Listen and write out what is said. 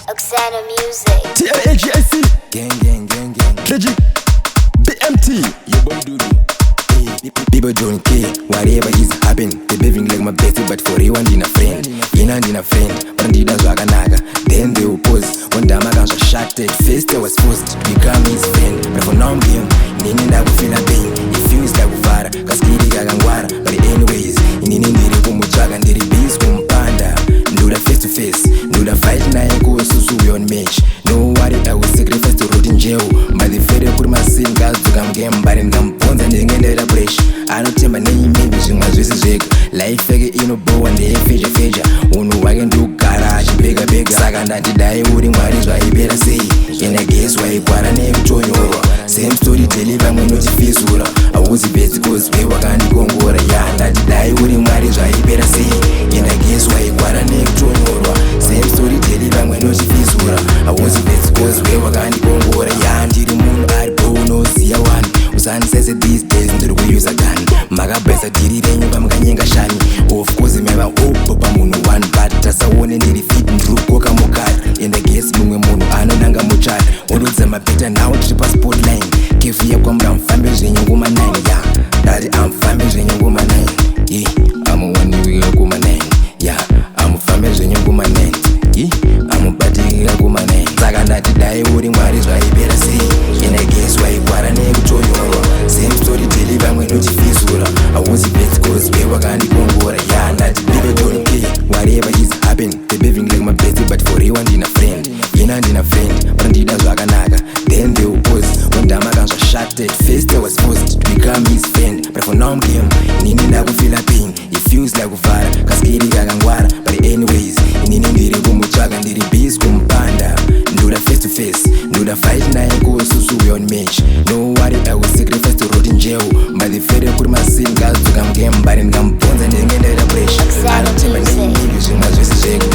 Oxana Music. TLAGIC. Gang. Legit. BMT. Your boy Dudu. People don't care whatever is happening. They behaving like my bestie, but for you and in a friend. In and in a friend. But in the Zwaganaga. Then they oppose. One time I got so shot at first I was forced to become his friend. But for now I'm him. Nini na kufila pain. It feels like ufara. Kaskiri kagangwara. But anyways, nini ndiri kumuchaga ndiri bees kumpanda. Nduda face to face. Nduda fight na yako susu we on match. No worry, I will sacrifice to root in jail. But the fede put my sin guys to come game. But in Gamponza ndingendera brush. I don't tell my name maybe zingwa zwisi zwega. Life fege ino bow and the feja. Unu wage ndu garage bega. Saka ndadidai uri mwari zvaibera sei. And I guess why kwara nekuchonyorwa. Same story deliver mwenoti fizura. Awuzi beti cause we wakandikongora. Ya ndadidai uri mwari zvaibera sei. And I guess why kwara nekuchonyorwa. Same story deliver mwenoti fizura. Awuzi beti cause we wakandikongora. Ya ndiri munhu ari bonoziya wani. Usanisese these days ndiri kuyuza gani. Makabesa diri renyu pamukanyenga shani. Of course meva upo pamunhu one. But tasaone ndiri fit ndirukoka mukari. And I guess mumwe munhu anonanga muchari. Unodza mapeta nawo tiri pa spotline. Kefiya kwamura mfambe zvenyongoma 9. Ya ndati amfambe zvenyongoma 9. Yeah, amuwanikira kuma 9. Ya amufambe zvenyongoma 9. Yeah, amubatikira kuma 9. Saka ndati dai uri mwari zvaipera sei. And I guess waikwara nekuchonyorwa. Same story deliver mwenoti fizura. Awuzi beti cause we wakandikongora. Ya ndati people don't care whatever is happening. They behaving like my bestie but for you and in a friend. Yena ndina friend but ndida zvakanaka. Then they oppose. One time I got so shot at first I was forced to become his friend. But for now I'm him. Nini ndakufila pain. It feels like uvara. Kaskiri kakangwara. But anyways, nini ndiri kumutsvaga ndiri busy kumpanda. Nduda face to face. Nduda fight naye kususu we on match. No worry, I will sacrifice to rot in jail. But the fede kuri masin guys to come game. But in Gamponza ndingendera brush. I don't tell my name maybe zvimwa zvese zvega.